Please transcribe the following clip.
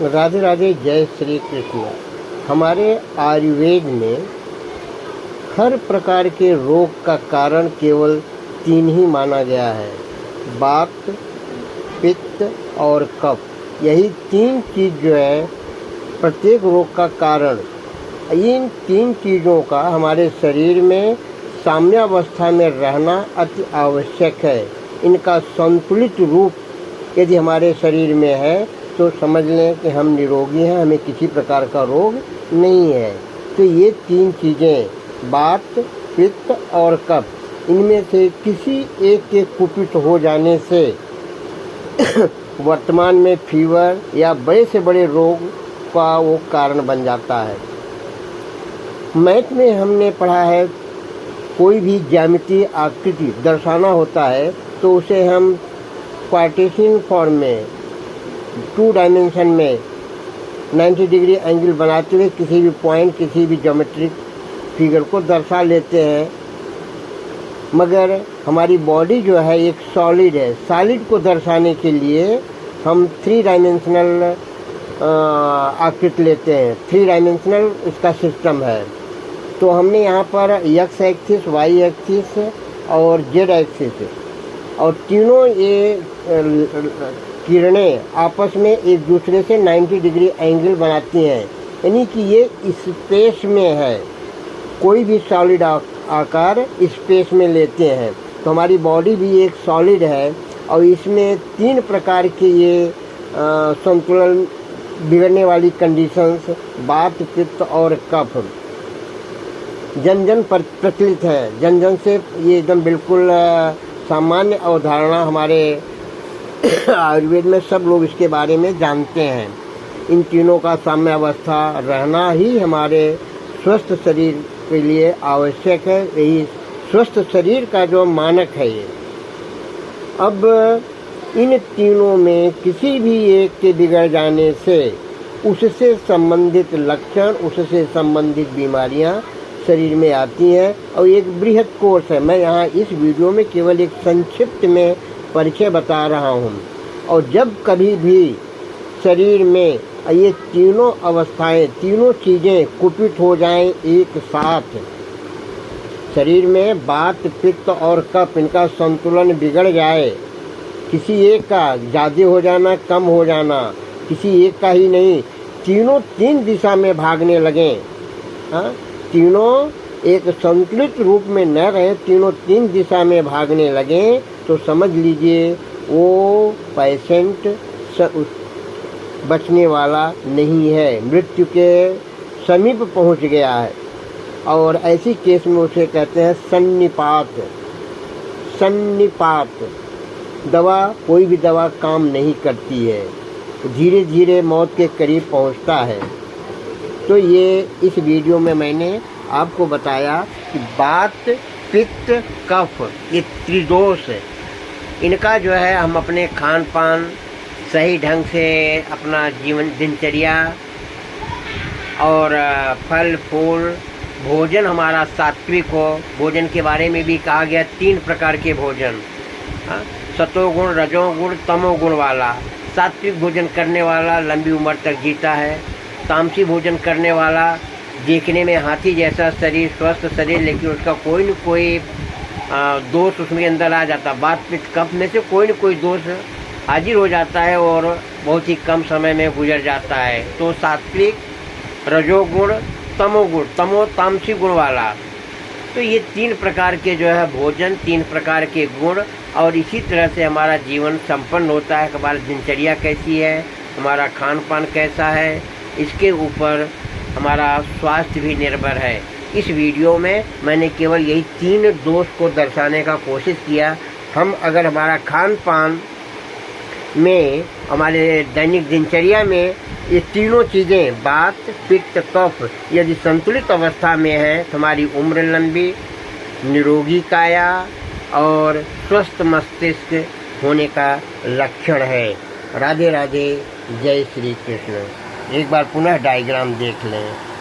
राधे राधे, जय श्री कृष्ण। हमारे आयुर्वेद में हर प्रकार के रोग का कारण केवल 3 ही माना गया है, वात, पित्त और कफ। यही 3 चीज़ जो है प्रत्येक रोग का कारण। इन 3 चीज़ों का हमारे शरीर में साम्यावस्था में रहना अति आवश्यक है। इनका संतुलित रूप यदि हमारे शरीर में है तो समझ लें कि हम निरोगी हैं, हमें किसी प्रकार का रोग नहीं है। तो ये 3 चीज़ें वात, पित्त और कफ, इनमें से किसी एक के कुपित हो जाने से वर्तमान में फीवर या बड़े से बड़े रोग का वो कारण बन जाता है। मैथ में हमने पढ़ा है, कोई भी ज्यामितीय आकृति दर्शाना होता है तो उसे हम कार्टेशियन फॉर्म में 2 डायमेंशन में 90 डिग्री एंगल बनाते हुए किसी भी पॉइंट, किसी भी ज्योमेट्रिक फिगर को दर्शा लेते हैं। मगर हमारी बॉडी जो है एक सॉलिड है। सॉलिड को दर्शाने के लिए हम 3 डायमेंशनल आकृति लेते हैं। 3 डायमेंशनल इसका सिस्टम है। तो हमने यहाँ पर एक्स एक्सिस, वाई एक्सिस और जेड एक्सिस, और तीनों ये किरणें आपस में एक दूसरे से 90 डिग्री एंगल बनाती हैं, यानी कि ये स्पेस में है। कोई भी सॉलिड आकार स्पेस में लेते हैं। तो हमारी बॉडी भी एक सॉलिड है और इसमें 3 प्रकार के ये संतुलन बिगड़ने वाली कंडीशंस, वात, पित्त और कफ जन जन प्रचलित है। जन जन से ये एकदम बिल्कुल सामान्य अवधारणा हमारे आयुर्वेद में सब लोग इसके बारे में जानते हैं। इन तीनों का साम्यावस्था रहना ही हमारे स्वस्थ शरीर के लिए आवश्यक है। यही स्वस्थ शरीर का जो मानक है ये। अब इन तीनों में किसी भी एक के बिगड़ जाने से उससे संबंधित लक्षण, उससे संबंधित बीमारियां शरीर में आती हैं और एक बृहद कोर्स है। मैं यहाँ इस वीडियो में केवल एक संक्षिप्त में परिचय बता रहा हूँ। और जब कभी भी शरीर में ये तीनों अवस्थाएं, तीनों चीज़ें कुपित हो जाएं एक साथ, शरीर में वात, पित्त और कफ, इनका संतुलन बिगड़ जाए, किसी एक का ज़्यादा हो जाना, कम हो जाना, किसी एक का ही नहीं, तीनों 3 दिशा में भागने लगें, हाँ, तीनों एक संतुलित रूप में न रहे, तीनों 3 दिशा में भागने लगें, तो समझ लीजिए वो पेशेंट बचने वाला नहीं है, मृत्यु के समीप पहुंच गया है। और ऐसी केस में उसे कहते हैं सन्निपात। सन्निपात दवा, कोई भी दवा काम नहीं करती है, धीरे धीरे मौत के करीब पहुंचता है। तो ये इस वीडियो में मैंने आपको बताया कि वात, पित्त, कफ, ये त्रिदोष है। इनका जो है हम अपने खान पान सही ढंग से, अपना जीवन दिनचर्या और फल फूल, भोजन हमारा सात्विक हो। भोजन के बारे में भी कहा गया 3 प्रकार के भोजन, सतोगुण, रजोगुण, तमोगुण वाला। सात्विक भोजन करने वाला लंबी उम्र तक जीता है। तामसी भोजन करने वाला देखने में हाथी जैसा शरीर, स्वस्थ शरीर, लेकिन उसका कोई न कोई दोष उसमें अंदर आ जाता। वात, पित्त, कफ में से कोई न कोई दोष हाजिर हो जाता है और बहुत ही कम समय में गुजर जाता है। तो सात्विक, रजोगुण, तमोगुण, तामसी गुण वाला। तो ये 3 प्रकार के जो है भोजन, 3 प्रकार के गुण, और इसी तरह से हमारा जीवन संपन्न होता है। हमारी दिनचर्या कैसी है, हमारा खान पान कैसा है, इसके ऊपर हमारा स्वास्थ्य भी निर्भर है। इस वीडियो में मैंने केवल यही 3 दोष को दर्शाने का कोशिश किया। हम अगर हमारा खान पान में, हमारे दैनिक दिनचर्या में ये तीनों चीज़ें वात, पित्त, कफ यदि संतुलित अवस्था में है तो हमारी उम्र लंबी, निरोगी काया और स्वस्थ मस्तिष्क होने का लक्षण है। राधे राधे, जय श्री कृष्ण। एक बार पुनः डायग्राम देख लें।